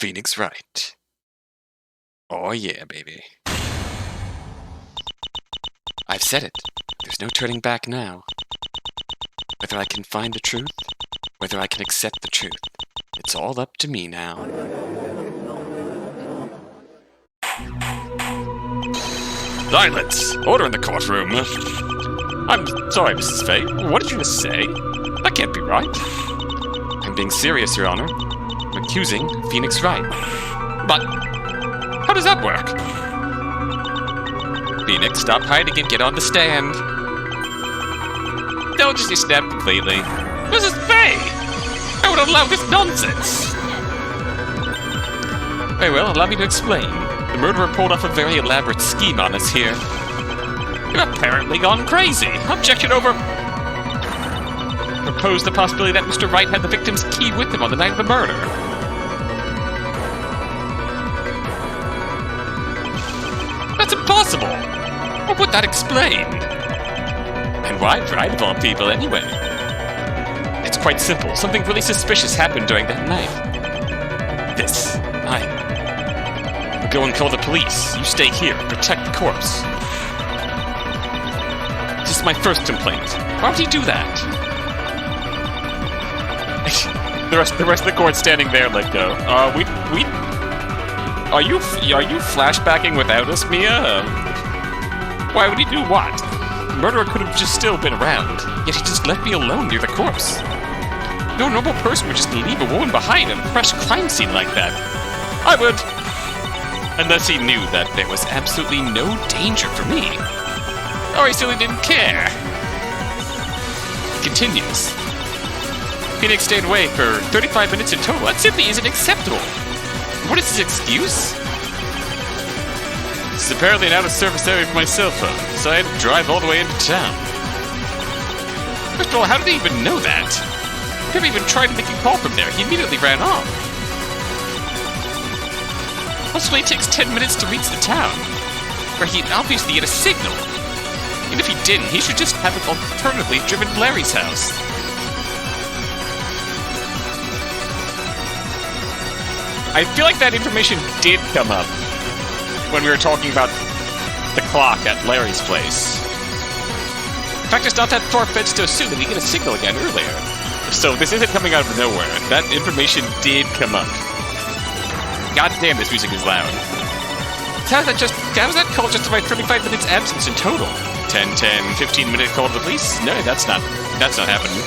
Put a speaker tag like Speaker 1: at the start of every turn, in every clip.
Speaker 1: Phoenix Wright. Oh yeah, baby. I've said it. There's no turning back now. Whether I can find the truth, whether I can accept the truth, it's all up to me now. Silence! Order in the courtroom. I'm sorry, Mrs. Fay. What did you just say? That can't be right. I'm being serious, Your Honor. I'm accusing Phoenix Wright. But how does that work? Phoenix, stop hiding and get on the stand. Don't just snap completely. Mrs. Fay! I would allow this nonsense! Very well, allow me to explain. The murderer pulled off a very elaborate scheme on us here. You've apparently gone crazy. Objection over. Propose the possibility that Mr. Wright had the victim's key with him on the night of the murder. That's impossible! What would that explain? And why Wright of all people, anyway? It's quite simple. Something really suspicious happened during that night. I'll go and call the police. You stay here, protect the corpse. This is my first complaint. Why would he do that? the rest of the court standing there like, Are you flashbacking without us, Mia? Why would he do what? The murderer could have just still been around, yet he just left me alone near the corpse. No normal person would just leave a woman behind in a fresh crime scene like that. I would. Unless he knew that there was absolutely no danger for me. Or he simply didn't care. Continues. Phoenix stayed away for 35 minutes in total. That simply isn't acceptable. What is his excuse? This is apparently an out-of-service area for my cell phone, so I had to drive all the way into town. First of all, how did he even know that? He never even tried to make a call from there. He immediately ran off. Also, it takes 10 minutes to reach the town, where he'd obviously get a signal. And if he didn't, he should just have alternatively driven to Larry's house. I feel like that information did come up when we were talking about the clock at Larry's place. In fact, it's not that far-fetched to assume that he got a signal again earlier. So this isn't coming out of nowhere. That information did come up. God damn, this music is loud. How was that call justify 35 minutes absence in total? 10, 15-minute call to the police? No, that's not happening.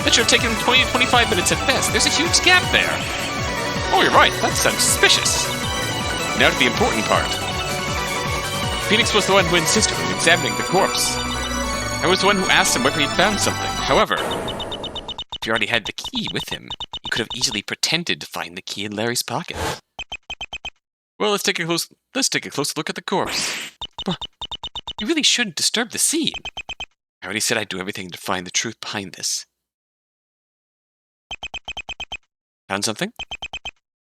Speaker 1: That should have taken 20 to 25 minutes at best. There's a huge gap there. Oh, you're right. That sounds suspicious. Now to the important part. Phoenix was the one who insisted on examining the corpse. I was the one who asked him whether he found something. However, if he already had the key with him, he could have easily pretended to find the key in Larry's pocket. Well, let's take a close look at the corpse. You really shouldn't disturb the scene. I already said I'd do everything to find the truth behind this. Found something?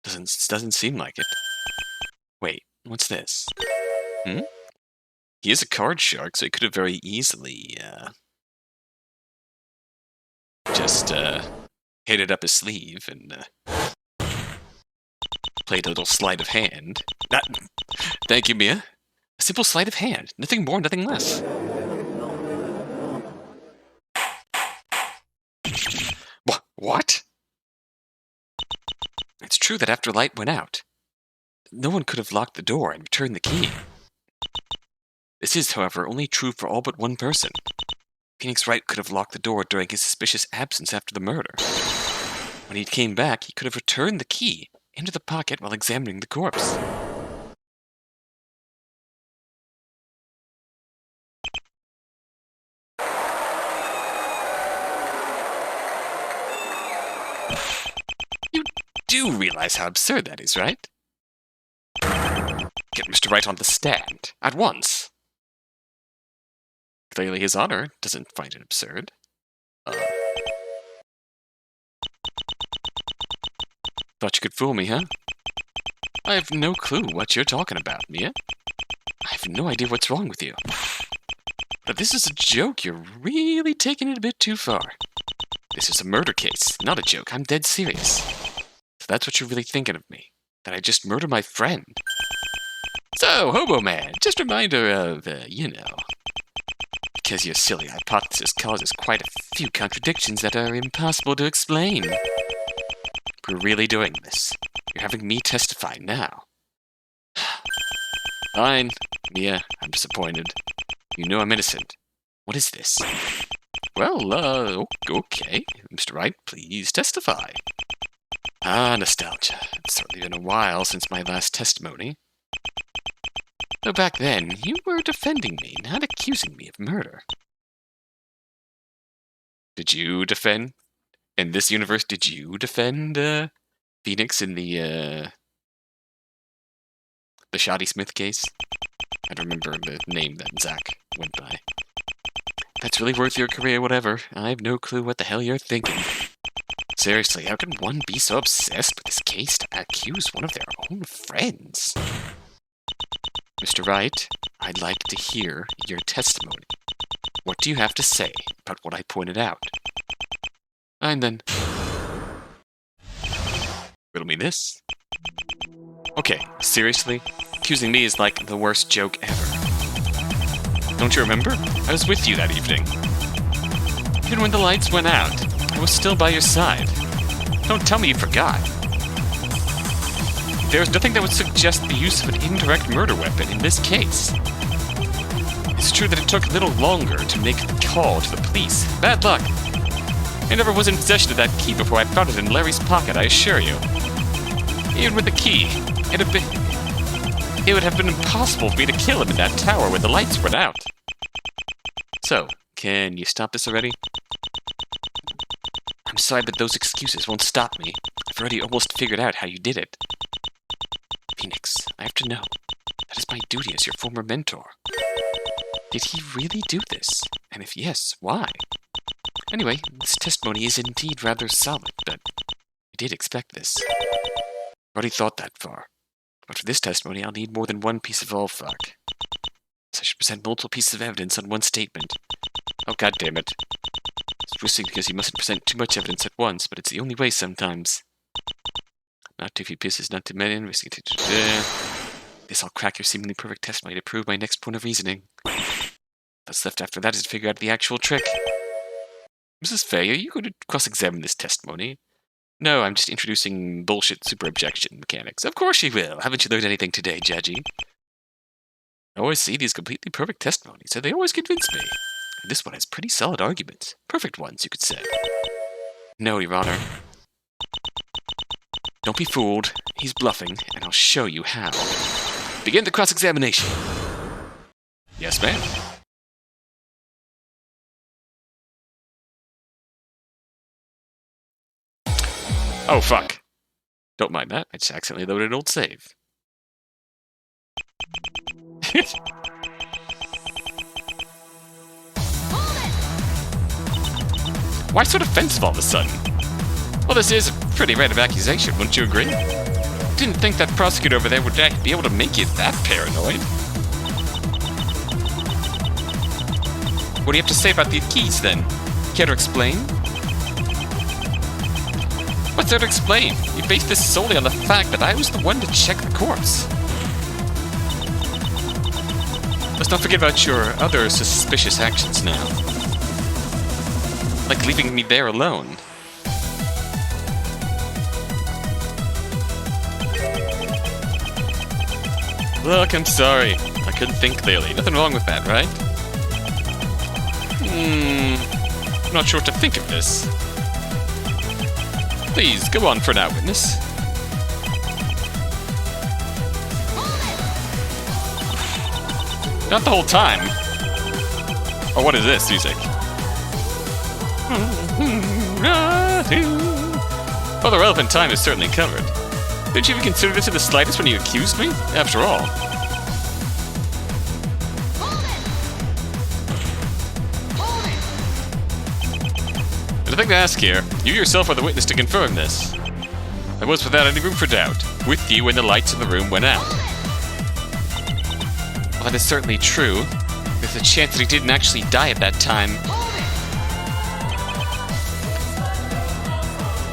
Speaker 1: Doesn't seem like it. Wait, what's this? He is a card shark, so he could have very easily, just, hid it up his sleeve and, played a little sleight of hand. Thank you, Mia. A simple sleight of hand. Nothing more, nothing less. What? It's true that after light went out, no one could have locked the door and returned the key. This is, however, only true for all but one person. Phoenix Wright could have locked the door during his suspicious absence after the murder. When he came back, he could have returned the key into the pocket while examining the corpse. You do realize how absurd that is, right? Get Mr. Wright on the stand, at once. Clearly His Honor doesn't find it absurd. Thought you could fool me, huh? I have no clue what you're talking about, Mia. I have no idea what's wrong with you. But this is a joke. You're really taking it a bit too far. This is a murder case, not a joke. I'm dead serious. that's what you're really thinking of me, that I just murdered my friend. So, Hobo Man, just a reminder of, because your silly hypothesis causes quite a few contradictions that are impossible to explain. We're really doing this. You're having me testify now. Fine. Yeah, I'm disappointed. You know I'm innocent. What is this? Well, okay. Mr. Wright, please testify. Ah, nostalgia. It's certainly been a while since my last testimony. Though back then, you were defending me, not accusing me of murder. Did you defend? In this universe, did you defend, Phoenix in the Shoddy Smith case? I don't remember the name that Zach went by. That's really worth your career, whatever. I have no clue what the hell you're thinking. Seriously, how can one be so obsessed with this case to accuse one of their own friends? Mr. Wright, I'd like to hear your testimony. What do you have to say about what I pointed out? Fine then. Riddle me this. Okay, seriously? Accusing me is like the worst joke ever. Don't you remember? I was with you that evening. Even when the lights went out, I was still by your side. Don't tell me you forgot. There is nothing that would suggest the use of an indirect murder weapon in this case. It's true that it took a little longer to make the call to the police. Bad luck. I never was in possession of that key before I found it in Larry's pocket, I assure you. Even with the key, it would have been impossible for me to kill him in that tower when the lights went out. So, can you stop this already? I'm sorry, but those excuses won't stop me. I've already almost figured out how you did it. Phoenix, I have to know. That is my duty as your former mentor. Did he really do this? And if yes, why? Anyway, this testimony is indeed rather solid, but I did expect this. I've already thought that far. But for this testimony, I'll need more than one piece of all fuck. So I should present multiple pieces of evidence on one statement. Oh, god damn it. It's twisting because you mustn't present too much evidence at once, but it's the only way sometimes. Not too few pieces, not too many. This I'll crack your seemingly perfect testimony to prove my next point of reasoning. What's left after that is to figure out the actual trick. Mrs. Fay, are you going to cross-examine this testimony? No, I'm just introducing bullshit super objection mechanics. Of course you will. Haven't you learned anything today, Judgy? I always see these completely perfect testimonies, and they always convince me. And this one has pretty solid arguments. Perfect ones, you could say. No, Your Honor. Don't be fooled. He's bluffing, and I'll show you how. Begin the cross-examination. Yes, ma'am. Oh, fuck. Don't mind that. I just accidentally loaded an old save. Why so defensive all of a sudden? Well, this is a pretty random accusation, wouldn't you agree? Didn't think that prosecutor over there would be able to make you that paranoid. What do you have to say about these keys, then? Care to explain? What's there to explain? You based this solely on the fact that I was the one to check the corpse. Let's not forget about your other suspicious actions now. Like leaving me there alone. Look, I'm sorry. I couldn't think clearly. Nothing wrong with that, right? I'm not sure what to think of this. Please, go on for now, witness. Not the whole time. Oh, what is this music? Well, the relevant time is certainly covered. Didn't you even consider this in the slightest when you accused me? After all. Nothing to ask here. You yourself are the witness to confirm this. I was without any room for doubt, with you when the lights in the room went out. Well, that is certainly true. There's a chance that he didn't actually die at that time.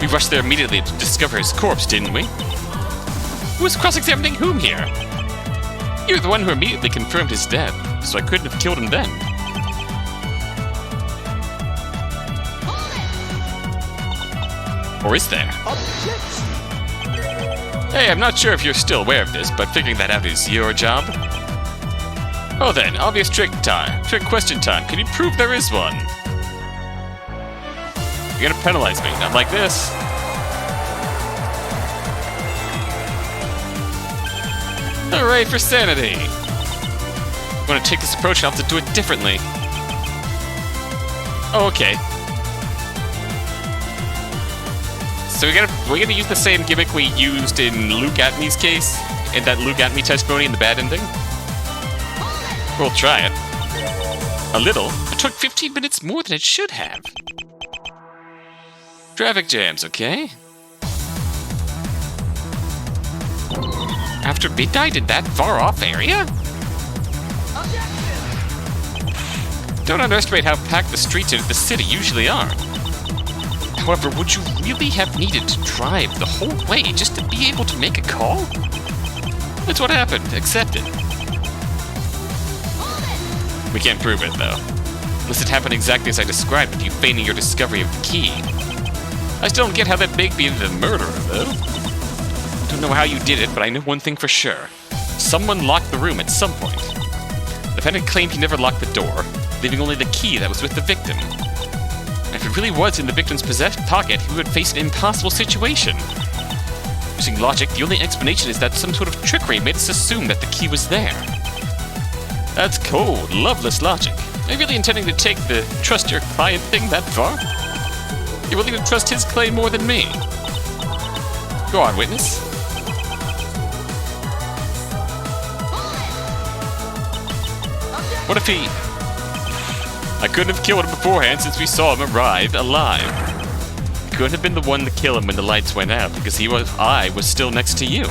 Speaker 1: We rushed there immediately to discover his corpse, didn't we? Who was cross-examining whom here? You're the one who immediately confirmed his death, so I couldn't have killed him then. Or is there?
Speaker 2: Objection!
Speaker 1: Hey, I'm not sure if you're still aware of this, but figuring that out is your job. Oh then, obvious trick question time. Can you prove there is one? You're gonna penalize me, not like this. Hooray for sanity! I'm gonna take this approach and I'll have to do it differently. Oh, okay. So we're gonna use the same gimmick we used in Luke Atmey's case, in that Luke Atmey testimony in the bad ending. We'll try it. A little. It took 15 minutes more than it should have. Traffic jams, okay? After midnight in that far-off area? Don't underestimate how packed the streets in the city usually are. However, would you really have needed to drive the whole way just to be able to make a call? That's what happened. Accept it. We can't prove it, though. Unless it happened exactly as I described with you feigning your discovery of the key. I still don't get how that make me the murderer, though. I don't know how you did it, but I know one thing for sure. Someone locked the room at some point. The defendant claimed he never locked the door, leaving only the key that was with the victim. And if it really was in the victim's pocket, he would face an impossible situation. Using logic, the only explanation is that some sort of trickery made us assume that the key was there. That's cold, loveless logic. Are you really intending to take the trust your client thing that far? You're willing to trust his claim more than me? Go on, witness. What if he... I couldn't have killed him beforehand since we saw him arrive alive. I couldn't have been the one to kill him when the lights went out because I was still next to you.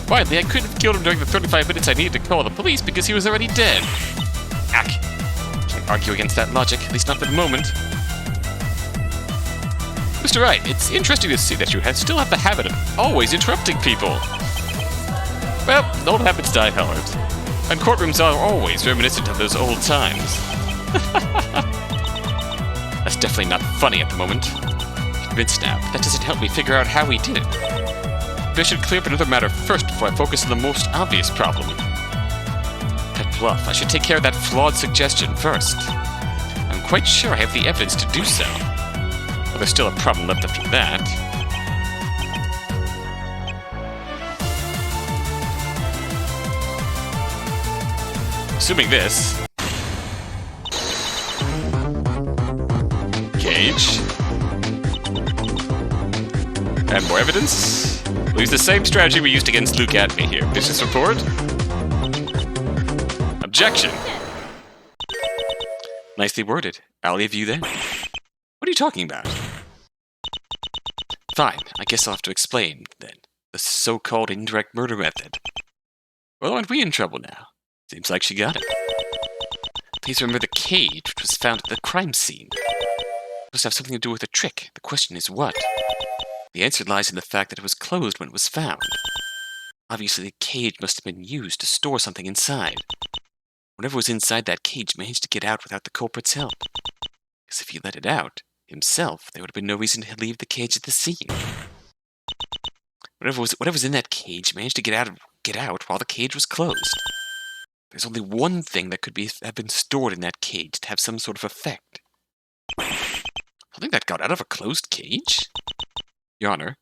Speaker 1: Finally, I couldn't have killed him during the 35 minutes I needed to call the police because he was already dead. Ack. Can't argue against that logic, at least not for the moment. Mr. Wright, it's interesting to see that you still have the habit of always interrupting people. Well, old habits die hard. And courtrooms are always reminiscent of those old times. That's definitely not funny at the moment. I'm convinced now, but that doesn't help me figure out how he did it. Maybe I should clear up another matter first before I focus on the most obvious problem. That bluff, I should take care of that flawed suggestion first. I'm quite sure I have the evidence to do so. Well, there's still a problem left after that. Assuming this... Cage. And more evidence. We'll use the same strategy we used against Luke Atmey here. Business report. Objection. Nicely worded. I'll leave you then. What are you talking about? Fine, I guess I'll have to explain, then. The so-called indirect murder method. Well, aren't we in trouble now? Seems like she got it. Please remember the cage which was found at the crime scene. It must have something to do with a trick. The question is what? The answer lies in the fact that it was closed when it was found. Obviously, the cage must have been used to store something inside. Whatever was inside that cage managed to get out without the culprit's help. Because if he let it out, himself, there would have been no reason to leave the cage at the scene. Whatever's in that cage managed to get out while the cage was closed. There's only one thing that could have been stored in that cage to have some sort of effect. Something that got out of a closed cage? Your Honor,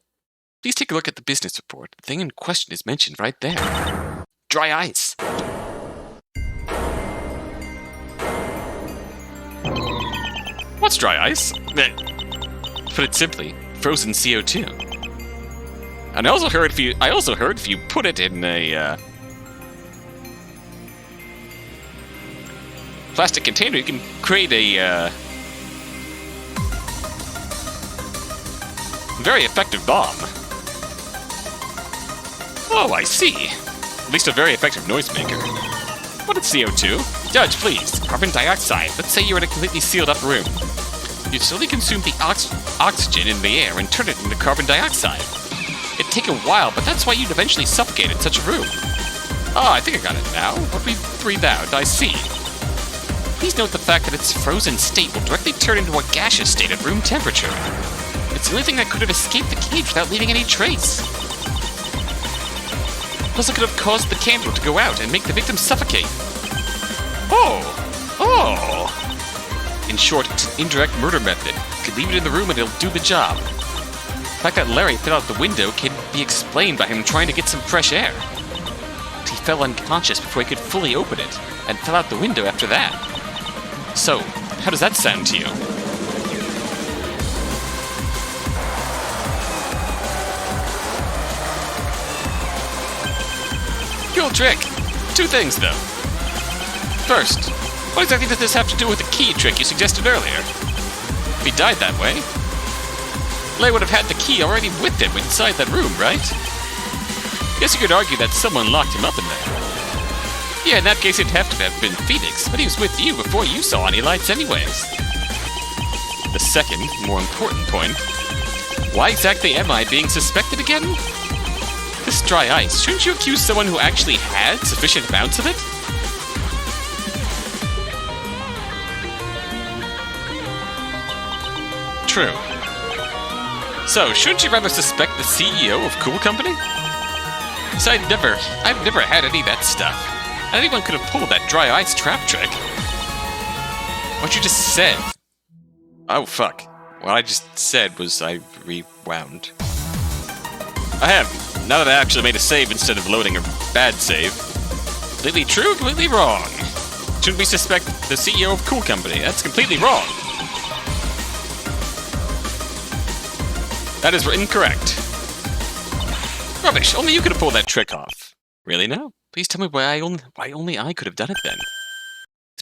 Speaker 1: please take a look at the business report. The thing in question is mentioned right there. Dry ice. What's dry ice? Put it simply, frozen CO2. And I also heard if you put it in a plastic container, you can create a very effective bomb. Oh, I see. At least a very effective noisemaker. What is CO2? Judge, please. Carbon dioxide. Let's say you're in a completely sealed up room. You'd slowly consume the oxygen in the air and turn it into carbon dioxide. It'd take a while, but that's why you'd eventually suffocate in such a room. Oh, I think I got it now. What we breathe out, I see. Please note the fact that its frozen state will directly turn into a gaseous state at room temperature. It's the only thing that could have escaped the cage without leaving any trace. Plus, it could have caused the candle to go out and make the victim suffocate. Oh! In short, it's an indirect murder method. You could leave it in the room and it'll do the job. The fact that Larry fell out the window can be explained by him trying to get some fresh air. He fell unconscious before he could fully open it, and fell out the window after that. So, how does that sound to you? Cool trick! 2 things, though. First, what exactly does this have to do with the key trick you suggested earlier? If he died that way, Lay would have had the key already with him inside that room, right? Guess you could argue that someone locked him up in there. Yeah, in that case it'd have to have been Phoenix, but he was with you before you saw any lights anyways. The second, more important point, why exactly am I being suspected again? This dry ice, shouldn't you accuse someone who actually had sufficient amounts of it? True. So, shouldn't you rather suspect the CEO of Cool Company? So I've never had any of that stuff. Anyone could have pulled that dry ice trap trick. What you just said... Oh, fuck. What I just said was I rewound. I have. Now that I actually made a save instead of loading a bad save. Completely true, completely wrong. Shouldn't we suspect the CEO of Cool Company? That's completely wrong. That is incorrect. Rubbish, only you could have pulled that trick off. Really now? Please tell me why only I could have done it then.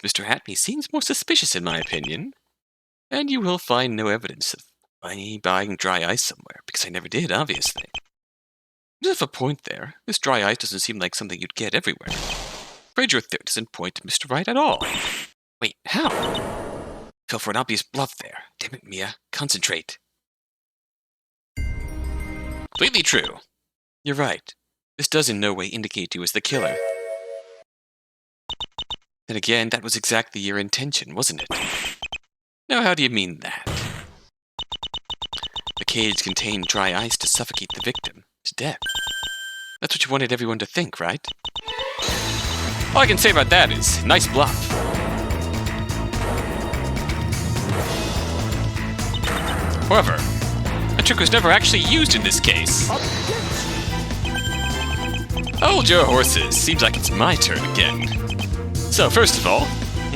Speaker 1: Mr. Hackney seems more suspicious in my opinion. And you will find no evidence of me buying dry ice somewhere, because I never did, obviously. Just have a point there. This dry ice doesn't seem like something you'd get everywhere. Afraid your theory doesn't point to Mr. Right at all. Wait, how? Fell for an obvious bluff there. Damn it, Mia. Concentrate. Completely true. You're right. This does in no way indicate you as the killer. Then again, that was exactly your intention, wasn't it? Now, how do you mean that? The cage contained dry ice to suffocate the victim to death. That's what you wanted everyone to think, right? All I can say about that is, nice bluff. However, that trick was never actually used in this case. Hold your horses. Seems like it's my turn again. So, first of all,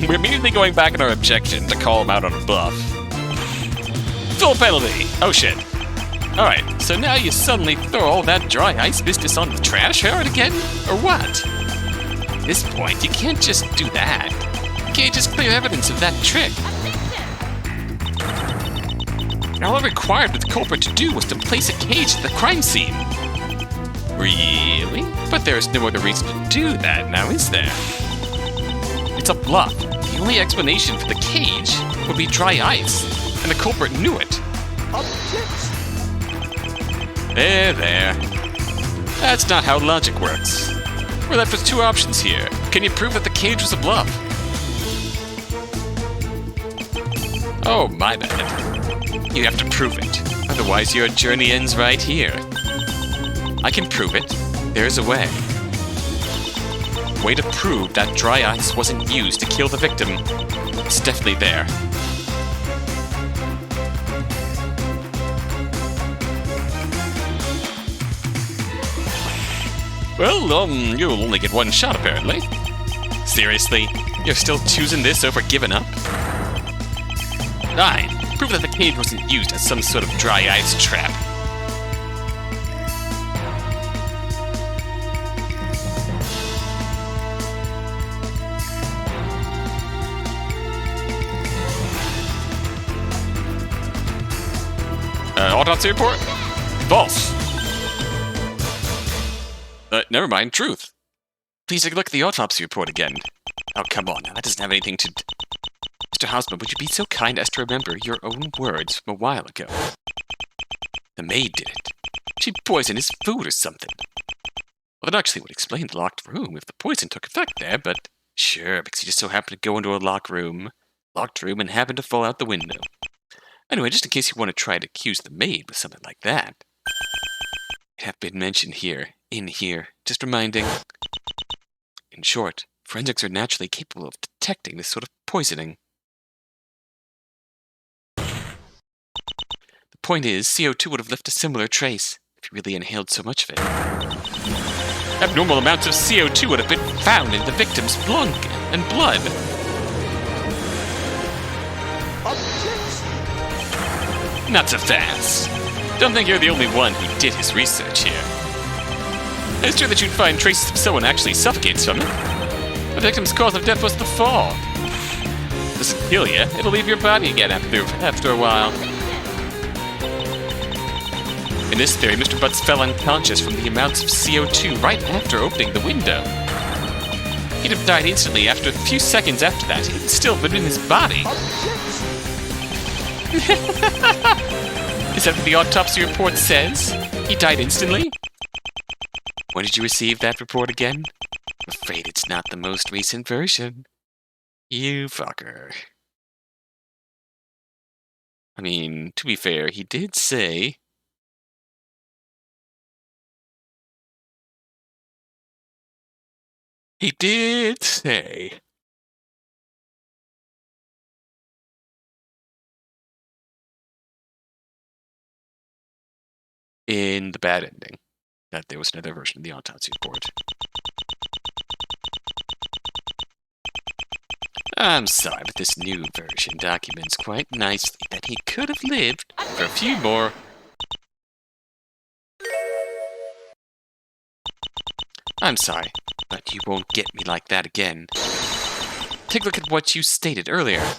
Speaker 1: we're immediately going back in our objection to call him out on a bluff. Full penalty! Oh shit. Alright, so now you suddenly throw all that dry ice business on the trash yard again? Or what? At this point, you can't just do that. You can't just clear evidence of that trick. All I required the culprit to do was to place a cage at the crime scene. Really? But there's no other reason to do that now, is there? It's a bluff. The only explanation for the cage would be dry ice, and the culprit knew it. Objection! There. That's not how logic works. We're left with 2 options here. Can you prove that the cage was a bluff? Oh, my bad. You have to prove it. Otherwise, your journey ends right here. I can prove it. There's a way. Way to prove that dry ice wasn't used to kill the victim. It's definitely there. Well, you'll only get 1 shot, apparently. Seriously? You're still choosing this over giving up? 9. Prove that the cage wasn't used as some sort of dry ice trap. Autopsy report? False. Never mind, truth. Please take a look at the autopsy report again. Oh, come on now, that doesn't have anything to... Mr. Hausman, would you be so kind as to remember your own words from a while ago? The maid did it. She poisoned his food or something. Well, that actually would explain the locked room if the poison took effect there, but sure, because he just so happened to go into a locked room, and happened to fall out the window. Anyway, just in case you want to try to accuse the maid with something like that, it have been mentioned here, in here, just reminding. In short, forensics are naturally capable of detecting this sort of poisoning. The point is, CO2 would have left a similar trace if you really inhaled so much of it. Abnormal amounts of CO2 would have been found in the victim's lung and blood. Objection! Not so fast. Don't think you're the only one who did his research here. It's true that you'd find traces of someone actually suffocates from it. The victim's cause of death was the fall. It doesn't kill you, it'll leave your body again after a while. In this theory, Mr. Butts fell unconscious from the amounts of CO2 right after opening the window. He'd have died instantly after a few seconds after that. He'd still been in his body. Is that what the autopsy report says? He died instantly? When did you receive that report again? I'm afraid it's not the most recent version. You fucker. I mean, to be fair, he did say... He did say... in the bad ending, that there was another version of the autopsy report. I'm sorry, but this new version documents quite nicely that he could have lived for a few more... I'm sorry, but you won't get me like that again. Take a look at what you stated earlier. I'm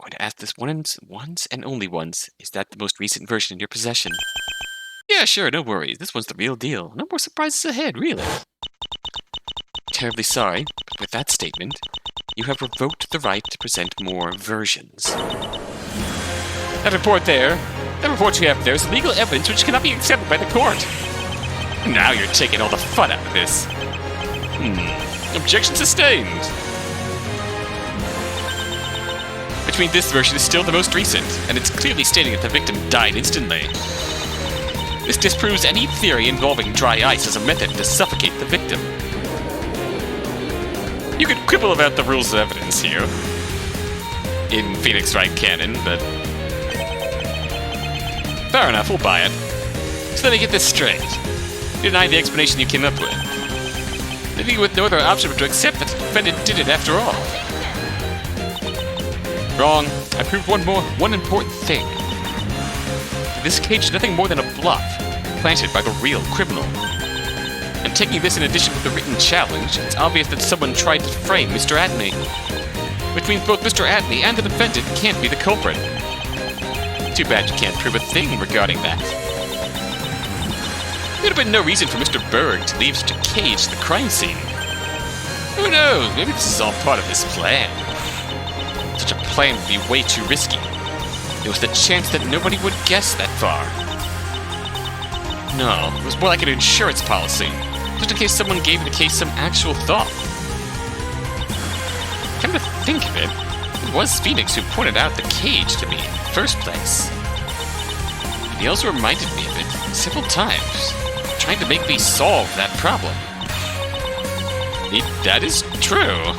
Speaker 1: going to ask this once and only once. Is that the most recent version in your possession? Yeah, sure, no worries. This one's the real deal. No more surprises ahead, really. Terribly sorry, but with that statement, you have revoked the right to present more versions. That report you have there is legal evidence which cannot be accepted by the court. Now you're taking all the fun out of this. Objection sustained. Which means this version is still the most recent, and it's clearly stating that the victim died instantly. This disproves any theory involving dry ice as a method to suffocate the victim. You could quibble about the rules of evidence here in Phoenix Wright canon, but fair enough, we'll buy it. So let me get this straight. You deny the explanation you came up with, leaving you with no other option but to accept that the defendant did it after all. Wrong. I proved one important thing. This cage is nothing more than a bluff, planted by the real criminal. And taking this in addition with the written challenge, it's obvious that someone tried to frame Mr. Atney. Which means both Mr. Atney and the defendant can't be the culprit. Too bad you can't prove a thing regarding that. There would have been no reason for Mr. Berg to leave such a cage at the crime scene. Who knows, maybe this is all part of his plan. Such a plan would be way too risky. There was the chance that nobody would guess that far. No, it was more like an insurance policy, just in case someone gave the case some actual thought. Come to think of it, it was Phoenix who pointed out the cage to me in the first place. And he also reminded me of it several times, trying to make me solve that problem. That is true.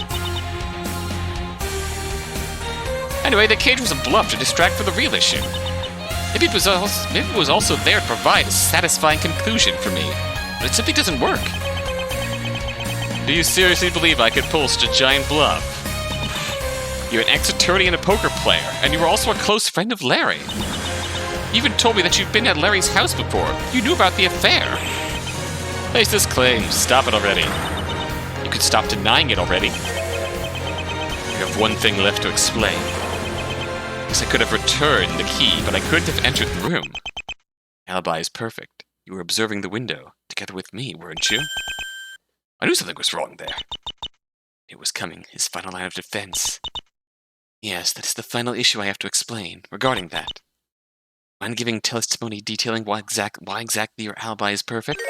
Speaker 1: Anyway, the cage was a bluff to distract from the real issue. Maybe it was also there to provide a satisfying conclusion for me, but it simply doesn't work. Do you seriously believe I could pull such a giant bluff? You're an ex-attorney and a poker player, and you were also a close friend of Larry. You even told me that you'd been at Larry's house before. You knew about the affair. Face this claim. Stop it already. You could stop denying it already. You have one thing left to explain. I could have returned the key, but I couldn't have entered the room. Alibi is perfect. You were observing the window, together with me, weren't you? I knew something was wrong there. It was coming, his final line of defense. Yes, that is the final issue I have to explain regarding that. Mind giving testimony detailing why exactly your alibi is perfect?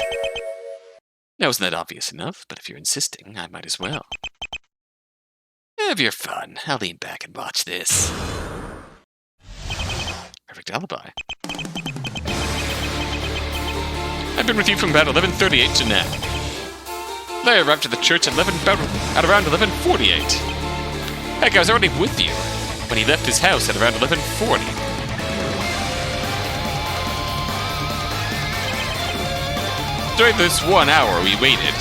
Speaker 1: Now, isn't that obvious enough? But if you're insisting, I might as well. Have your fun. I'll lean back and watch this. Perfect alibi. I've been with you from about 11:38 to now. Larry arrived at the church at around 11:48. Heck, I was already with you when he left his house at around 11:40. During this 1 hour we waited,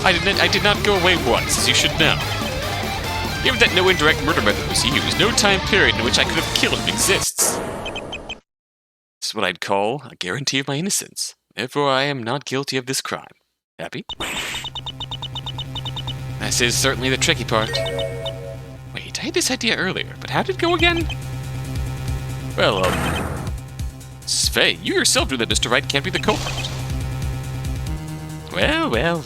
Speaker 1: I did not go away once, as you should know. Given that no indirect murder method was used, no time period in which I could have killed him exists. This is what I'd call a guarantee of my innocence. Therefore, I am not guilty of this crime. Happy? This is certainly the tricky part. Wait, I had this idea earlier, but how did it go again? Well, Faye, you yourself knew that Mr. Wright can't be the culprit. Well.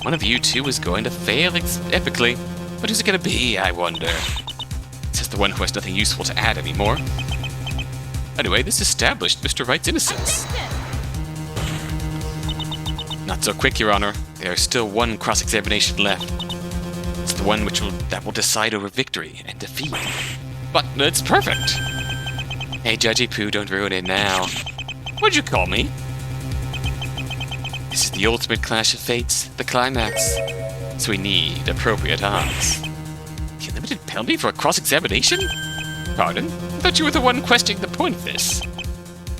Speaker 1: One of you two is going to fail epically. But who's it going to be, I wonder? Says the one who has nothing useful to add anymore. Anyway, this established Mr. Wright's innocence. Not so quick, Your Honor. There's still one cross-examination left. It's the one that will decide over victory and defeat. But it's perfect. Hey, Judgy Poo, don't ruin it now. What'd you call me? This is the ultimate clash of fates, the climax. So we need appropriate odds. The unlimited penalty for a cross-examination? Pardon? I thought you were the one questioning the point of this.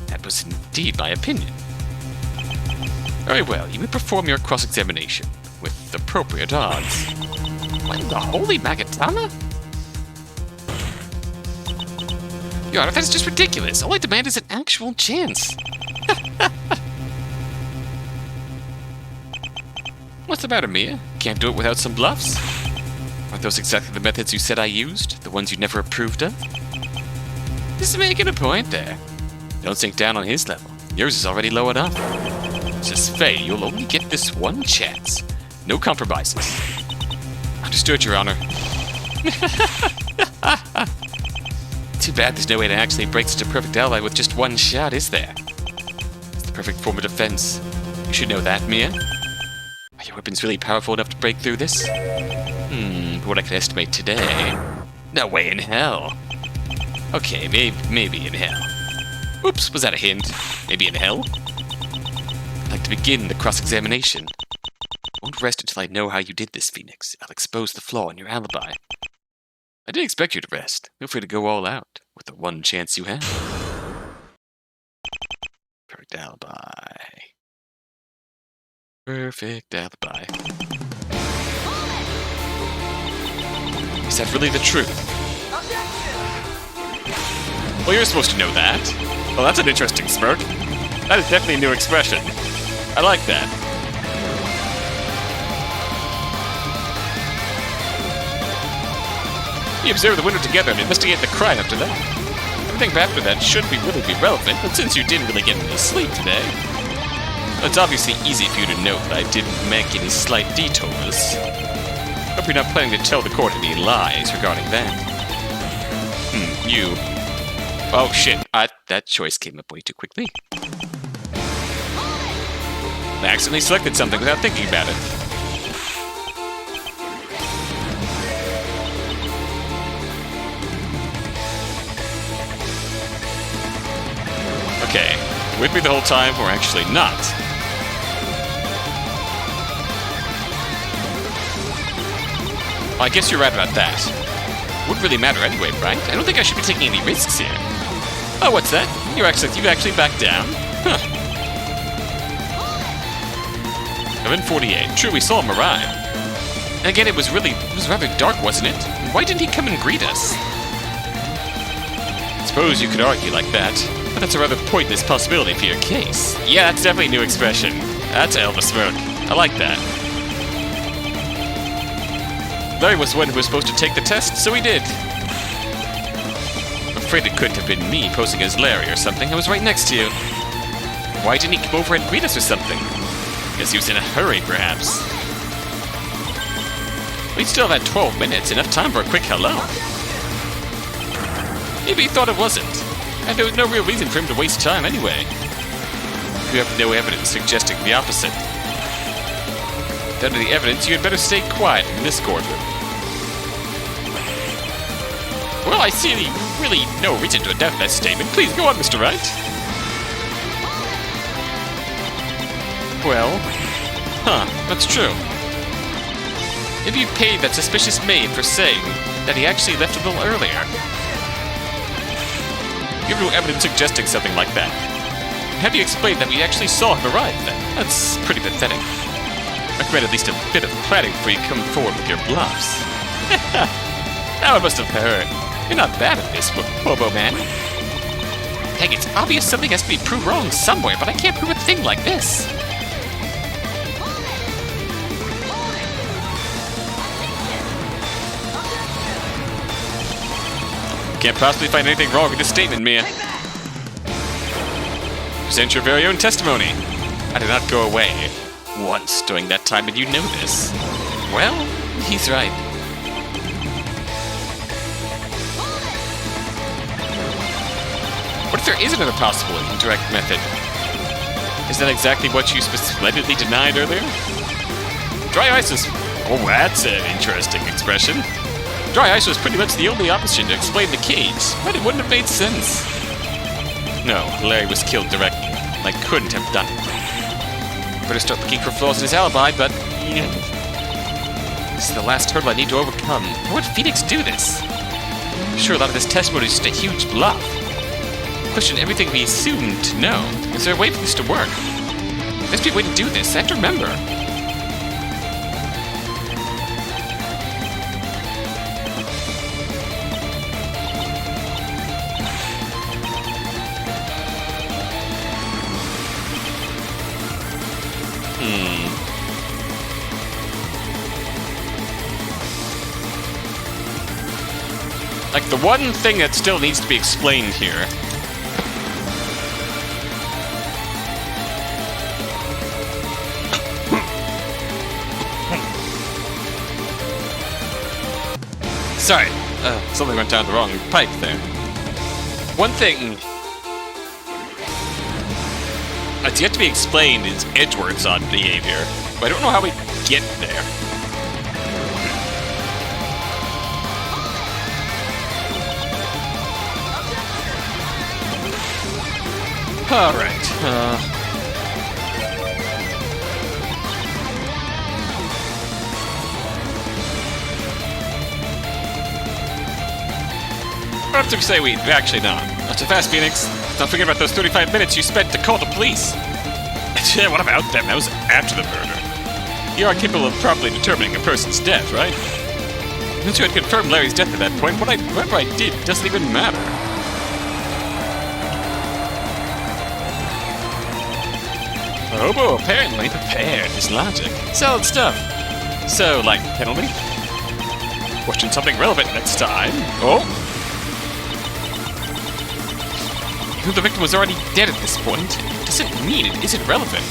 Speaker 1: That was indeed my opinion. Very well, you may perform your cross-examination with appropriate odds. What in the holy Magatana? Your Honor, that's just ridiculous. All I demand is an actual chance. What's the matter, Mia? Can't do it without some bluffs? Aren't those exactly the methods you said I used? The ones you never approved of? Just making a point there. Don't sink down on his level. Yours is already low enough. Says Faye, you'll only get this one chance. No compromises. Understood, Your Honor. Too bad there's no way to actually break such a perfect alibi with just one shot, is there? It's the perfect form of defense. You should know that, Mia. Are your weapons really powerful enough to break through this? What I can estimate today. No way in hell. Okay, maybe in hell. Oops, was that a hint? Maybe in hell? I'd like to begin the cross-examination. I won't rest until I know how you did this, Phoenix. I'll expose the flaw in your alibi. I didn't expect you to rest. Feel free to go all out with the one chance you have. Perfect alibi. Perfect alibi. Is that really the truth? Well, you're supposed to know that. Well, that's an interesting smirk. That is definitely a new expression. I like that. We observe the window together and investigate the crime after that. Everything after that should really be relevant, but since you didn't really get any sleep today, it's obviously easy for you to note that I didn't make any slight detours. Hope you're not planning to tell the court any lies regarding that. You. Oh shit, that choice came up way too quickly. I accidentally selected something without thinking about it. Okay, with me the whole time, or actually not. Well, I guess you're right about that. Wouldn't really matter anyway, right? I don't think I should be taking any risks here. Oh, what's that? You actually backed down? Huh. 11:48. True, we saw him arrive. And again, it was rather dark, wasn't it? Why didn't he come and greet us? I suppose you could argue like that, but that's a rather pointless possibility for your case. Yeah, that's definitely a new expression. That's Elvis Smirk. I like that. Larry was the one who was supposed to take the test, so he did. I'm afraid it couldn't have been me posing as Larry or something. I was right next to you. Why didn't he come over and greet us or something? Because he was in a hurry, perhaps. We'd still have had 12 minutes, enough time for a quick hello. Maybe he thought it wasn't. And there was no real reason for him to waste time anyway. You have no evidence suggesting the opposite. Without any evidence, you had better stay quiet in this courtroom. Well, I see really no reason to doubt that statement. Please go on, Mr. Wright. Well, that's true. Maybe you paid that suspicious maid for saying that he actually left a little earlier. You have no evidence suggesting something like that. How do you explain that we actually saw him arrive then? That's pretty pathetic. I recommend at least a bit of planning before you come forward with your bluffs. Now I must have heard. You're not bad at this, Bobo Man. Heck, it's obvious something has to be proved wrong somewhere, but I can't prove a thing like this. Can't possibly find anything wrong with this statement, Mia. Present your very own testimony. I did not go away once during that time, and you know this. Well, he's right. What if there isn't a possible indirect method? Is that exactly what you splendidly denied earlier? Dry ice is... Oh, that's an interesting expression. Dry ice was pretty much the only option to explain the case, but it wouldn't have made sense. No, Larry was killed directly. I couldn't have done it. Better start looking for flaws in his alibi, but... This is the last hurdle I need to overcome. How would Phoenix do this? I'm sure a lot of this testimony is just a huge bluff. Question everything we assumed to know. Is there a way for this to work? There must be a way to do this. I have to remember. Like, the one thing that still needs to be explained here... Sorry, something went down the wrong pipe there. One thing that's yet to be explained is Edgeworth's odd behavior, but I don't know how we get there. Alright, I have to say we actually not. Not too fast, Phoenix. Don't forget about those 35 minutes you spent to call the police. Yeah, what about them? That was after the murder. You are capable of properly determining a person's death, right? Since you had confirmed Larry's death at that point, whatever I did doesn't even matter. Hobo apparently prepared his logic. Solid stuff. So, like, penalty? Question something relevant next time. Oh! The victim was already dead at this point. Doesn't mean it isn't relevant.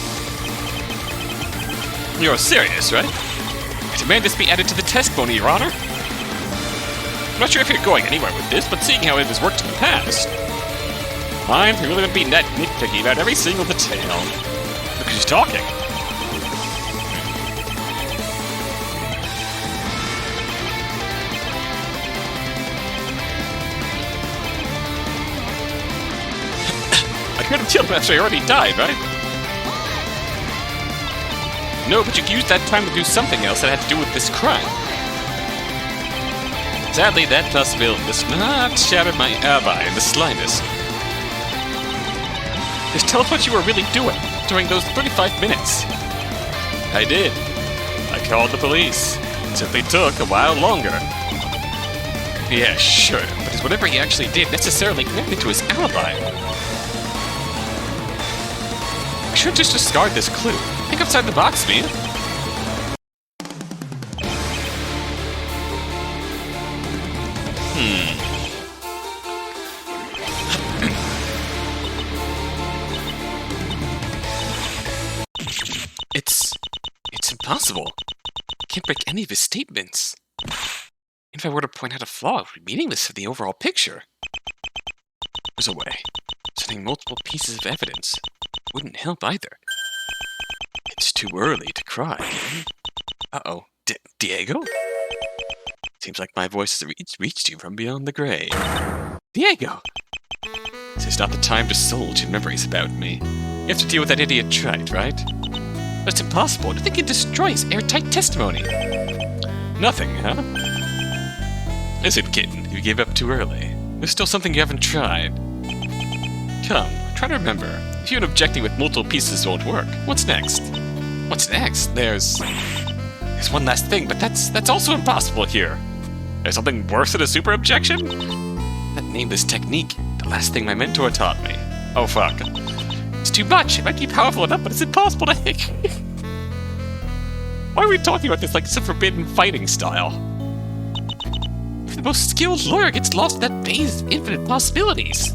Speaker 1: You're serious, right? I demand this be added to the testimony, Your Honor. I'm not sure if you're going anywhere with this, but seeing how it has worked in the past... I'm really going to be that nitpicky about every single detail. Look who's talking. I could have killed him after he already died, right? No, but you used that time to do something else that had to do with this crime. Sadly, that possibility does not shatter my alibi in the slightest. Just tell us what you were really doing during those 35 minutes. I did. I called the police. It simply took a while longer. Yeah, sure, but is whatever he actually did necessarily connected to his alibi? I should just discard this clue. Think outside the box, man. It's impossible. I can't break any of his statements. And if I were to point out a flaw, it would be meaningless for the overall picture. There's a way. Sending multiple pieces of evidence wouldn't help either. It's too early to cry. Uh-oh. Diego? Seems like my voice has reached you from beyond the grave. Diego! This is not the time to soldier your memories about me. You have to deal with that idiot Trite, right? But it's impossible. I think it destroys airtight testimony. Nothing, huh? Listen, kitten, you gave up too early. There's still something you haven't tried. Come, try to remember. If you and objecting with multiple pieces won't work, what's next? What's next? There's one last thing, but that's also impossible here. There's something worse than a super objection? That nameless technique, the last thing my mentor taught me. Oh fuck. It's too much. It might be powerful enough, but it's impossible to hit. Why are we talking about this like it's a forbidden fighting style? If the most skilled lawyer gets lost in that maze of infinite possibilities.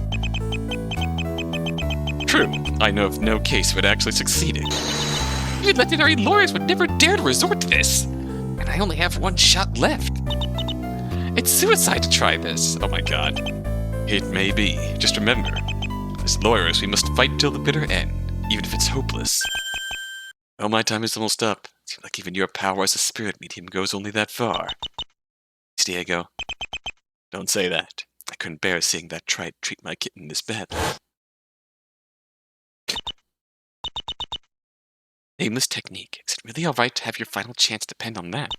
Speaker 1: True, I know of no case of it actually succeeding. Even legendary lawyers would never dare to resort to this. And I only have one shot left. It's suicide to try this. Oh my god. It may be. Just remember, as lawyers we must fight till the bitter end, even if it's hopeless. Well, my time is almost up. Seems like even your power as a spirit medium goes only that far. Diego. Don't say that. I couldn't bear seeing that Trite treat my kitten this badly. Nameless technique. Is it really alright to have your final chance depend on that?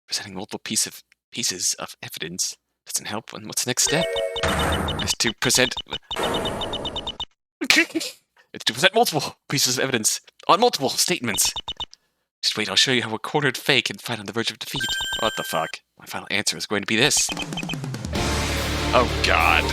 Speaker 1: Presenting multiple pieces of evidence doesn't help. And what's the next step? Is to present... It's to present multiple pieces of evidence on multiple statements. Just wait, I'll show you how a cornered fake can fight on the verge of defeat. What the fuck? My final answer is going to be this. Oh god.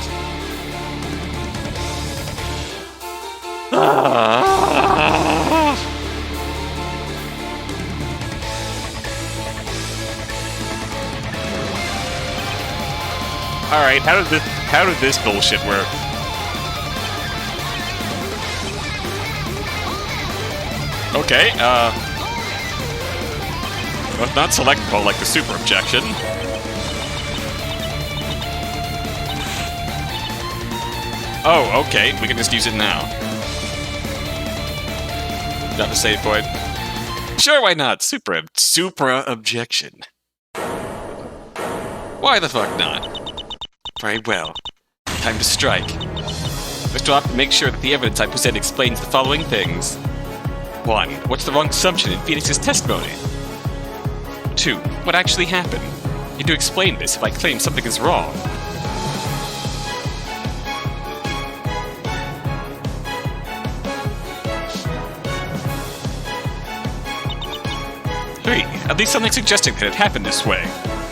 Speaker 1: Alright, how did this bullshit work? Okay, well, not selectable like the super objection. Oh, okay, we can just use it now. Not the save point. Sure, why not? Supra objection. Why the fuck not? Very well. Time to strike. First, I'll have to make sure that the evidence I present explains the following things. 1. What's the wrong assumption in Phoenix's testimony? 2. What actually happened? You need to explain this if I claim something is wrong. 3. At least something suggesting that it happened this way.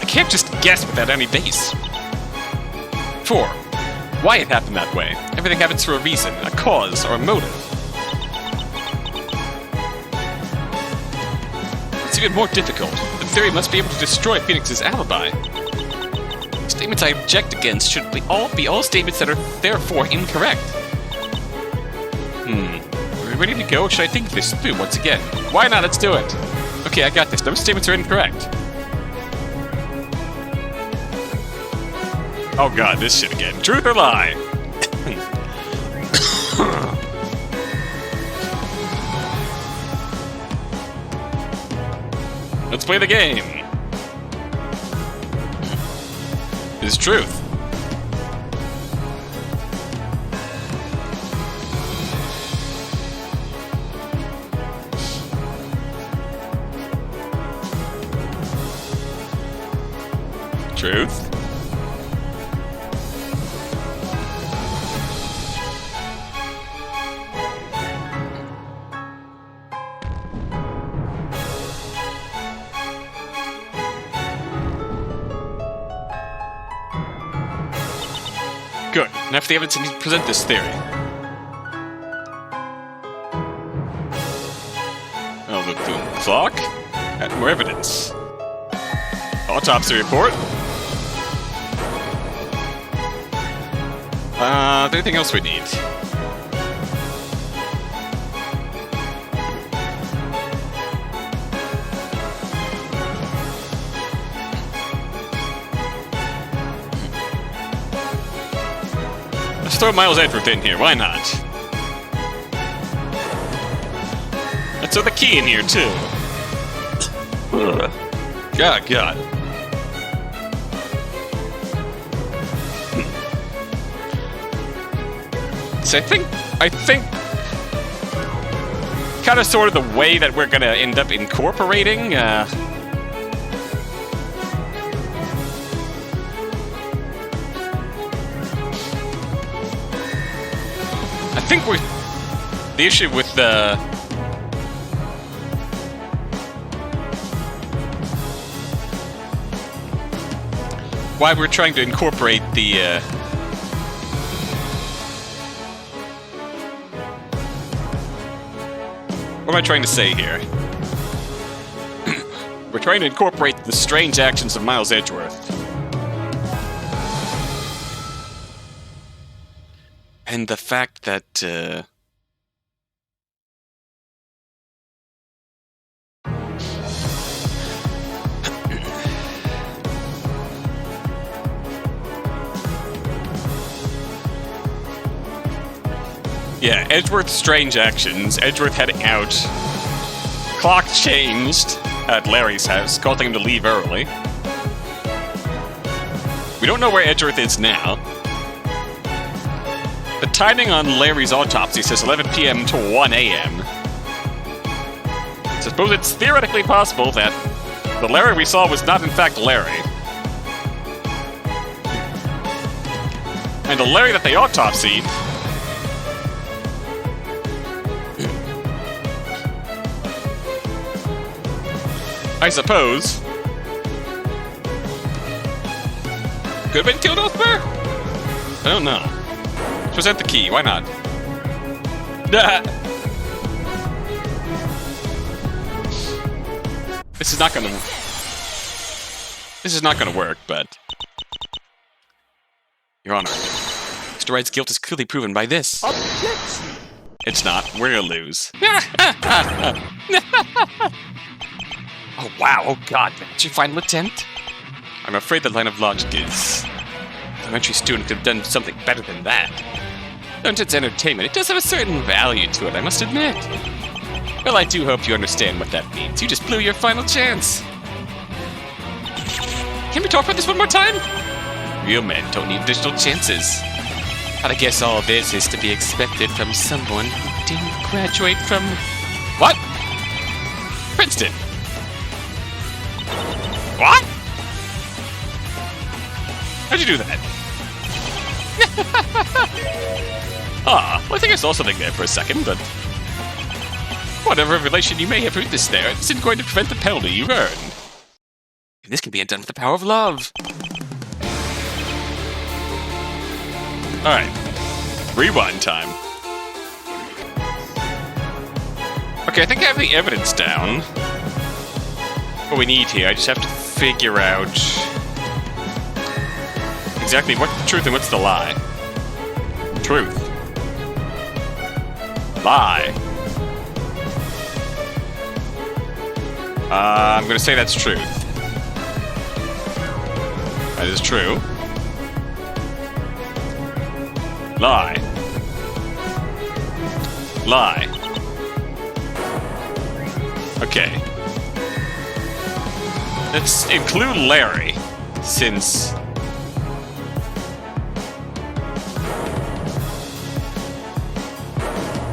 Speaker 1: I can't just guess without any base. 4. Why it happened that way. Everything happens for a reason, a cause, or a motive. It's even more difficult. The theory must be able to destroy Phoenix's alibi. Statements I object against should be all statements that are therefore incorrect. Are we ready to go, or should I think this through once again? Why not? Let's do it. Okay, I got this. Those statements are incorrect. Oh god, this shit again. Truth or lie? Let's play the game. It's truth. Truth. Good. Now for the evidence, I need to present this theory. I'll look through the clock. Add more evidence. Autopsy report. Anything else we need? A Let's throw Miles Edgeworth in here, why not? Let's throw the key in here, too. God, God. So I think kind of sort of the way that we're gonna end up incorporating, I think the issue with the why we're trying to incorporate the what am I trying to say here? We're trying to incorporate the strange actions of Miles Edgeworth. And the fact that, yeah, Edgeworth's strange actions. Edgeworth heading out. Clock changed at Larry's house, causing him to leave early. We don't know where Edgeworth is now. The timing on Larry's autopsy says 11 p.m. to 1 a.m. I suppose it's theoretically possible that the Larry we saw was not in fact Larry. And the Larry that they autopsied I suppose could have been killed elsewhere? I don't know. Present the key, why not? This is not gonna work, but Your Honor, Mr. Wright's guilt is clearly proven by this.
Speaker 2: Objection!
Speaker 1: It's not. We're gonna lose. Oh wow, oh god, that's your final attempt? I'm afraid the line of logic is... an elementary student could have done something better than that. Though it's entertainment, it does have a certain value to it, I must admit. Well, I do hope you understand what that means. You just blew your final chance. Can we talk about this one more time? Real men don't need additional chances. But I guess all this is to be expected from someone who didn't graduate from... What? Princeton. What? How'd you do that? Well, I think I saw something there for a second, but... whatever relation you may have witnessed there, it isn't going to prevent the penalty you've earned. And this can be undone with the power of love. Alright. Rewind time. Okay, I think I have the evidence down. What we need here, I just have to figure out exactly what's the truth and what's the lie. Truth. Lie. I'm gonna say that's truth. That is true. Lie. Lie. Okay. Let's include Larry, since...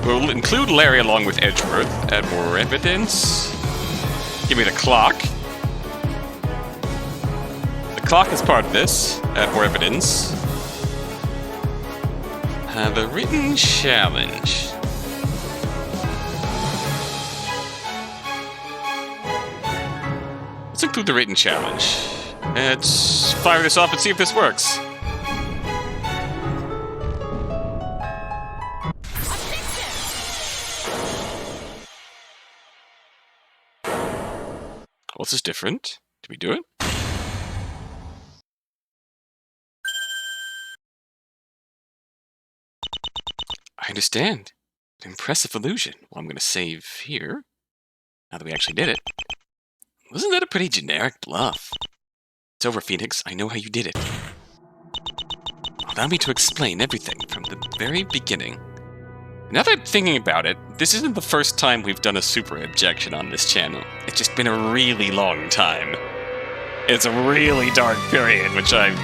Speaker 1: we'll include Larry along with Edgeworth. Add more evidence. Give me the clock. The clock is part of this. Add more evidence. The written challenge. Let's include the written challenge. Let's fire this off and see if this works. What's this different? Did we do it? I understand. An impressive illusion. Well, I'm going to save here. Now that we actually did it. Wasn't that a pretty generic bluff? It's over, Phoenix. I know how you did it. Allow me to explain everything from the very beginning. Now that I'm thinking about it, this isn't the first time we've done a super objection on this channel. It's just been a really long time. It's a really dark period, which I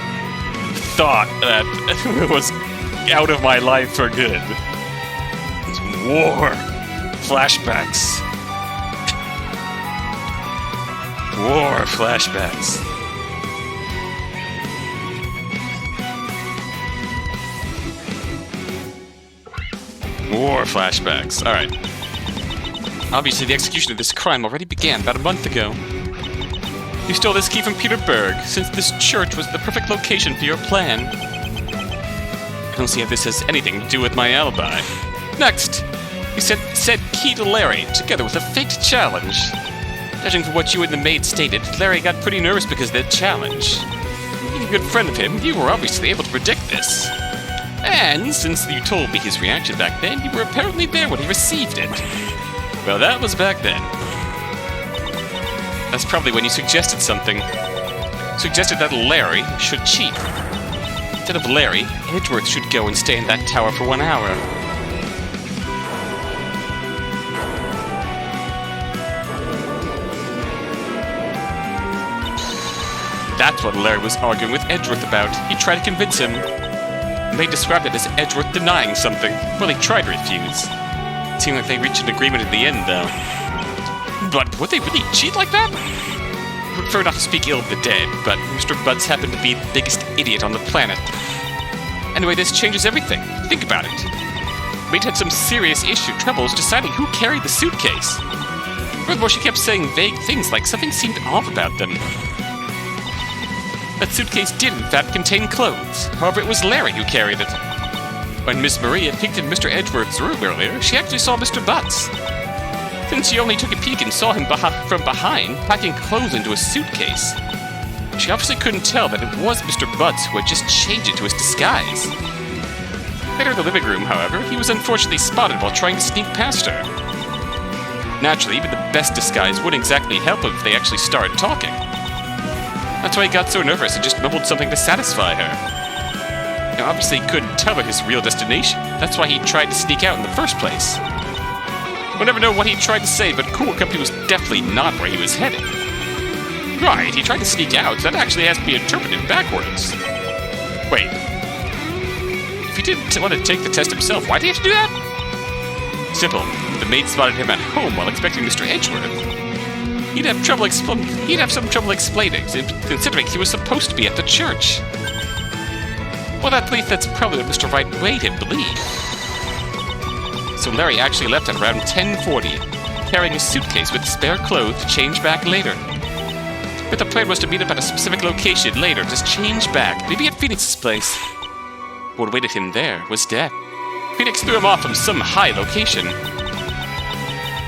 Speaker 1: thought that was out of my life for good. It's war. Flashbacks. War flashbacks. War flashbacks. Alright. Obviously, the execution of this crime already began about a month ago. You stole this key from Peter Berg, since this church was the perfect location for your plan. I don't see how this has anything to do with my alibi. Next, you said key to Larry, together with a faked challenge. Judging from what you and the maid stated, Larry got pretty nervous because of the challenge. Being a good friend of him, you were obviously able to predict this. And since you told me his reaction back then, you were apparently there when he received it. Well, that was back then. That's probably when you suggested something. Suggested that Larry should cheat. Instead of Larry, Edgeworth should go and stay in that tower for 1 hour. That's what Larry was arguing with Edgeworth about. He tried to convince him. They described it as Edgeworth denying something. Well, he tried to refuse. It seemed like they reached an agreement in the end, though. But would they really cheat like that? I prefer not to speak ill of the dead, but Mr. Butts happened to be the biggest idiot on the planet. Anyway, this changes everything. Think about it. We'd had some serious troubles deciding who carried the suitcase. Furthermore, she kept saying vague things like something seemed off about them. That suitcase did, in fact, contain clothes. However, it was Larry who carried it. When Miss Maria peeked in Mr. Edgeworth's room earlier, she actually saw Mr. Butts. Since she only took a peek and saw him from behind, packing clothes into a suitcase, she obviously couldn't tell that it was Mr. Butts who had just changed into his disguise. Later in the living room, however, he was unfortunately spotted while trying to sneak past her. Naturally, even the best disguise wouldn't exactly help him if they actually started talking. That's why he got so nervous and just mumbled something to satisfy her. Now, obviously, he couldn't tell her his real destination. That's why he tried to sneak out in the first place. We'll never know what he tried to say, but Cool Company was definitely not where he was headed. Right, he tried to sneak out, so that actually has to be interpreted backwards. Wait. If he didn't want to take the test himself, why did he have to do that? Simple. The maid spotted him at home while expecting Mr. Edgeworth. He'd have some trouble explaining, considering he was supposed to be at the church. Well, that's probably what Mr. Wright made him believe. So Larry actually left at around 10:40, carrying a suitcase with spare clothes to change back later. But the plan was to meet up at a specific location later, just change back, maybe at Phoenix's place. What awaited him there was death. Phoenix threw him off from some high location.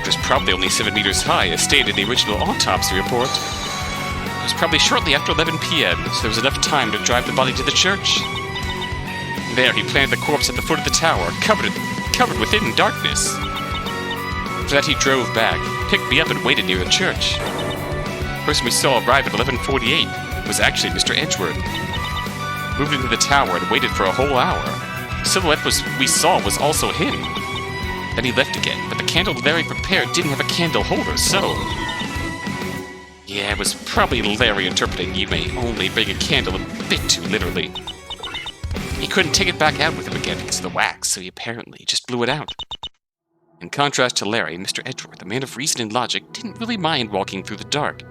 Speaker 1: It was probably only 7 meters high, as stated in the original autopsy report. It was probably shortly after 11 p.m., so there was enough time to drive the body to the church. There, he planted the corpse at the foot of the tower, covered within darkness. After that, he drove back, picked me up, and waited near the church. The person we saw arrive at 11:48 was actually Mr. Edgeworth. Moved into the tower and waited for a whole hour. The silhouette we saw was also him. Then he left again, but the candle Larry prepared didn't have a candle holder, so... Yeah, it was probably Larry interpreting you may only bring a candle a bit too literally. He couldn't take it back out with him again because of the wax, so he apparently just blew it out. In contrast to Larry, Mr. Edgeworth, a man of reason and logic, didn't really mind walking through the dark.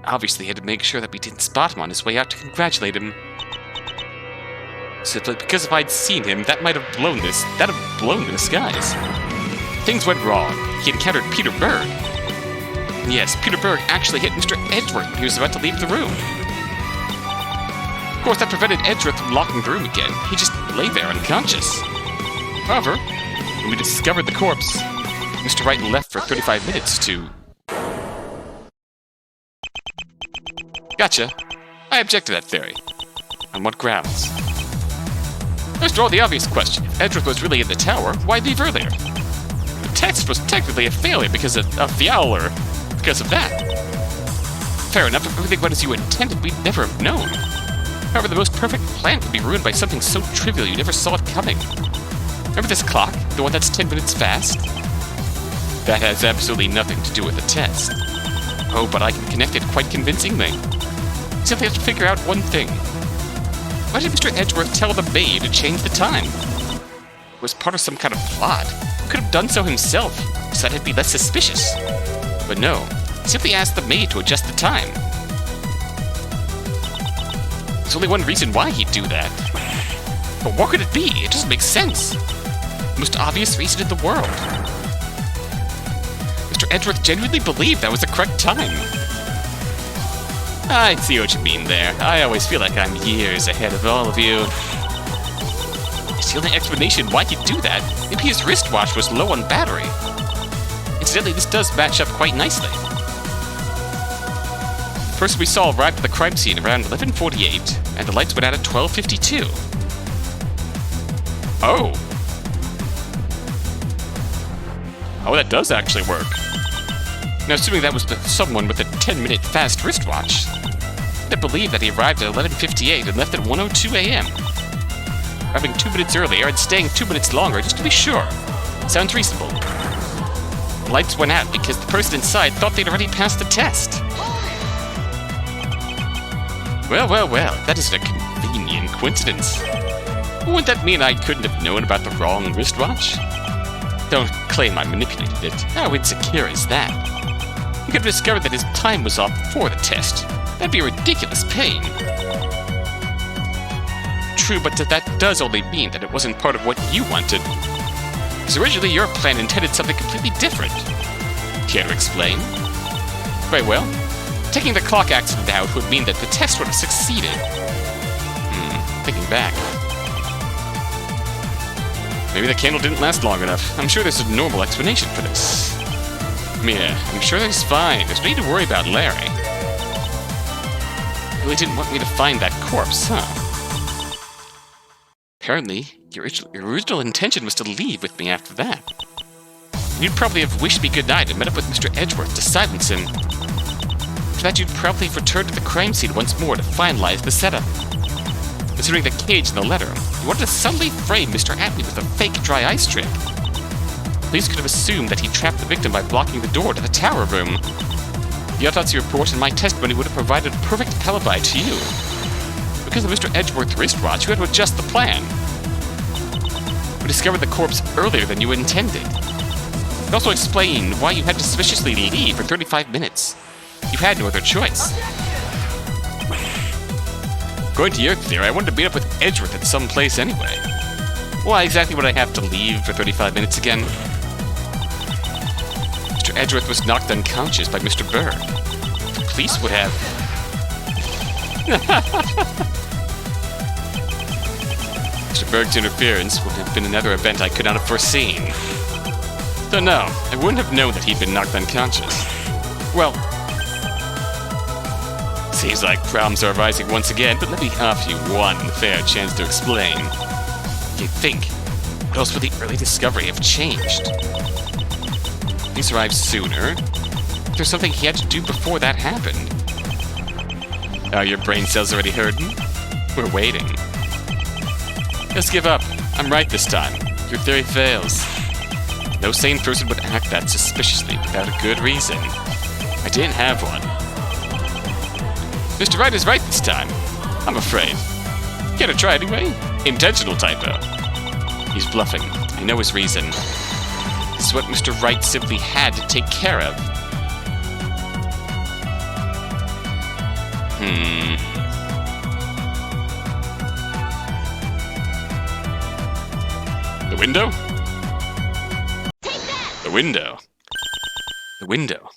Speaker 1: Obviously, he had to make sure that we didn't spot him on his way out to congratulate him. Simply because if I'd seen him, that might have blown the disguise. Things went wrong. He encountered Peter Berg. And yes, Peter Berg actually hit Mr. Edgeworth when he was about to leave the room. Of course, that prevented Edgeworth from locking the room again. He just lay there unconscious. However, when we discovered the corpse, Mr. Wright left for 35 minutes to... Gotcha. I object to that theory. On what grounds? First of all, the obvious question. If Edgeworth was really in the tower, why leave earlier? The test was technically a failure because of because of that. Fair enough, if everything went as you intended, we'd never have known. However, the most perfect plan could be ruined by something so trivial you never saw it coming. Remember this clock? The one that's 10 minutes fast? That has absolutely nothing to do with the test. Oh, but I can connect it quite convincingly. You simply have to figure out one thing. Why did Mr. Edgeworth tell the maid to change the time? It was part of some kind of plot. He could have done so himself, so that it'd be less suspicious. But no, he simply asked the maid to adjust the time. There's only one reason why he'd do that. But what could it be? It doesn't make sense. The most obvious reason in the world. Mr. Edgeworth genuinely believed that was the correct time. I see what you mean there. I always feel like I'm years ahead of all of you. It's the only explanation why he'd do that. Maybe his wristwatch was low on battery. Incidentally, this does match up quite nicely. The person we saw arrived at the crime scene around 11:48, and the lights went out at 12:52. Oh. Oh, that does actually work. Now, assuming that was someone with a 10-minute fast wristwatch, I believe that he arrived at 11:58 and left at 1:02 a.m. Arriving 2 minutes earlier and staying 2 minutes longer just to be sure. Sounds reasonable. The lights went out because the person inside thought they'd already passed the test. Well, well, well, that is a convenient coincidence. Wouldn't that mean I couldn't have known about the wrong wristwatch? Don't claim I manipulated it. How insecure is that? You could have discovered that his time was off before the test. That'd be a ridiculous pain. True, but that does only mean that it wasn't part of what you wanted. Because originally your plan intended something completely different. Care to explain? Very well. Taking the clock accident out would mean that the test would have succeeded. Thinking back. Maybe the candle didn't last long enough. I'm sure there's a normal explanation for this. Yeah, I'm sure that's fine. There's no need to worry about Larry. You really didn't want me to find that corpse, huh? Apparently, your original intention was to leave with me after that. You'd probably have wished me goodnight and met up with Mr. Edgeworth to silence him. After that, you'd probably have returned to the crime scene once more to finalize the setup. Considering the cage in the letter, you wanted to subtly frame Mr. Atlee with a fake dry ice trick. Police could have assumed that he trapped the victim by blocking the door to the tower room. The autopsy report and my testimony would have provided a perfect alibi to you. Because of Mr. Edgeworth's wristwatch, you had to adjust the plan. We discovered the corpse earlier than you intended. It also explained why you had to suspiciously leave for 35 minutes. You had no other choice. Going to your theory, I wanted to meet up with Edgeworth at some place anyway. Why exactly would I have to leave for 35 minutes again? Mr. Edgeworth was knocked unconscious by Mr. Berg. The police would have... Mr. Berg's interference would have been another event I could not have foreseen. So no, I wouldn't have known that he'd been knocked unconscious. Well, seems like problems are arising once again, but let me offer you one fair chance to explain. You think, what else would the early discovery have changed? He's arrived sooner. There's something he had to do before that happened. Are your brain cells already hurting? We're waiting. Just give up. I'm right this time. Your theory fails. No sane person would act that suspiciously without a good reason. I didn't have one. Mr. Wright is right this time. I'm afraid. Care to try anyway? Intentional typo. He's bluffing. I know his reason. This is what Mr. Wright simply had to take care of. The window? The window. The window.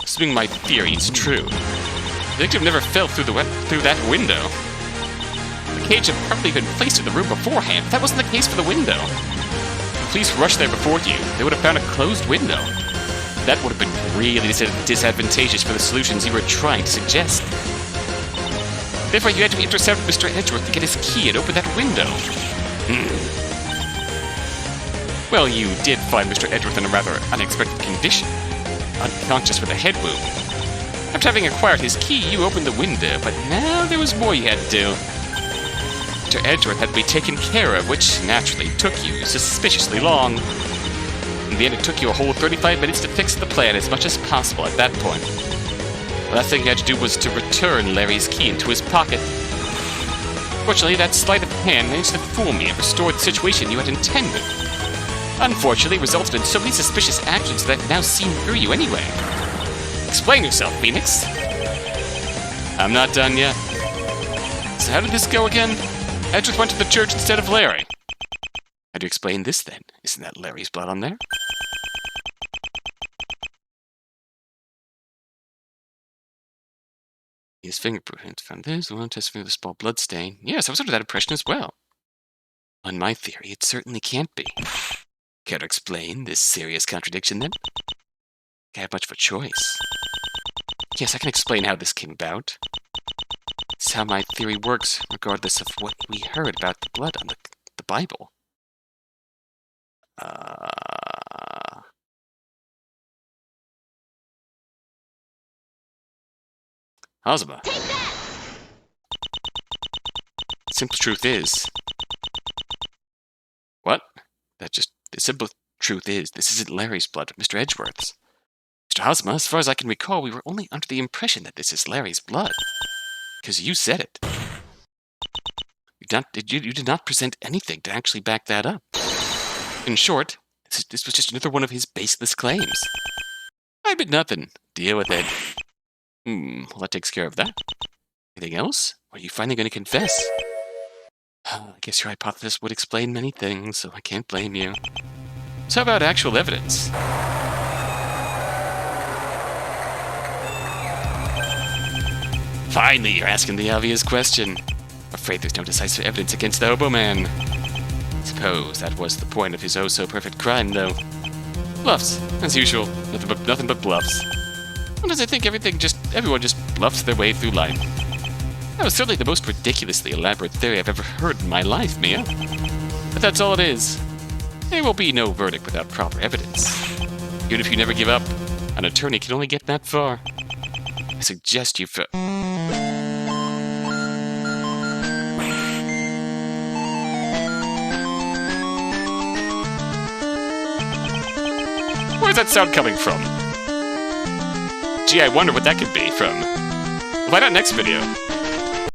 Speaker 1: Assuming my theory is true, the victim never fell through that window. The cage had probably been placed in the room beforehand, but that wasn't the case for the window. If the police rushed there before you, they would have found a closed window. That would have been really disadvantageous for the solutions you were trying to suggest. Therefore, you had to intercept Mr. Edgeworth to get his key and open that window. Well, you did find Mr. Edgeworth in a rather unexpected condition. Unconscious with a head wound. After having acquired his key, you opened the window, but now there was more you had to do. Mr. Edgeworth had to be taken care of, which naturally took you suspiciously long. In the end, it took you a whole 35 minutes to fix the plan as much as possible at that point. The last thing you had to do was to return Larry's key into his pocket. Fortunately, that sleight of hand managed to fool me and restore the situation you had intended. Unfortunately, it resulted in so many suspicious actions that I've now seen through you anyway. Explain yourself, Phoenix. I'm not done yet. So how did this go again? Edgeworth went to the church instead of Larry. How do you explain this then? Isn't that Larry's blood on there? His fingerprint found this one testing for the small blood stain. Yes, I was under that impression as well. On my theory, it certainly can't be. Care to explain this serious contradiction then? I have much of a choice. Yes, I can explain how this came about. It's how my theory works, regardless of what we heard about the blood on the Bible. Ozma. Simple truth is... What? The simple truth is, this isn't Larry's blood, but Mr. Edgeworth's. Mr. Ozma, as far as I can recall, we were only under the impression that this is Larry's blood. Because you said it. You did not present anything to actually back that up. In short, this was just another one of his baseless claims. I admit nothing. Deal with it. Well, that takes care of that. Anything else? Or are you finally going to confess? I guess your hypothesis would explain many things, so I can't blame you. So how about actual evidence? Finally, you're asking the obvious question. I'm afraid there's no decisive evidence against the Hobo Man. Suppose that was the point of his oh-so-perfect crime, though. Bluffs, as usual. Nothing but bluffs. Sometimes I think everyone just bluffs their way through life. That was certainly the most ridiculously elaborate theory I've ever heard in my life, Mia. But that's all it is. There will be no verdict without proper evidence. Even if you never give up, an attorney can only get that far. I suggest you Where's that sound coming from? Gee, I wonder what that could be from. We'll find out next video.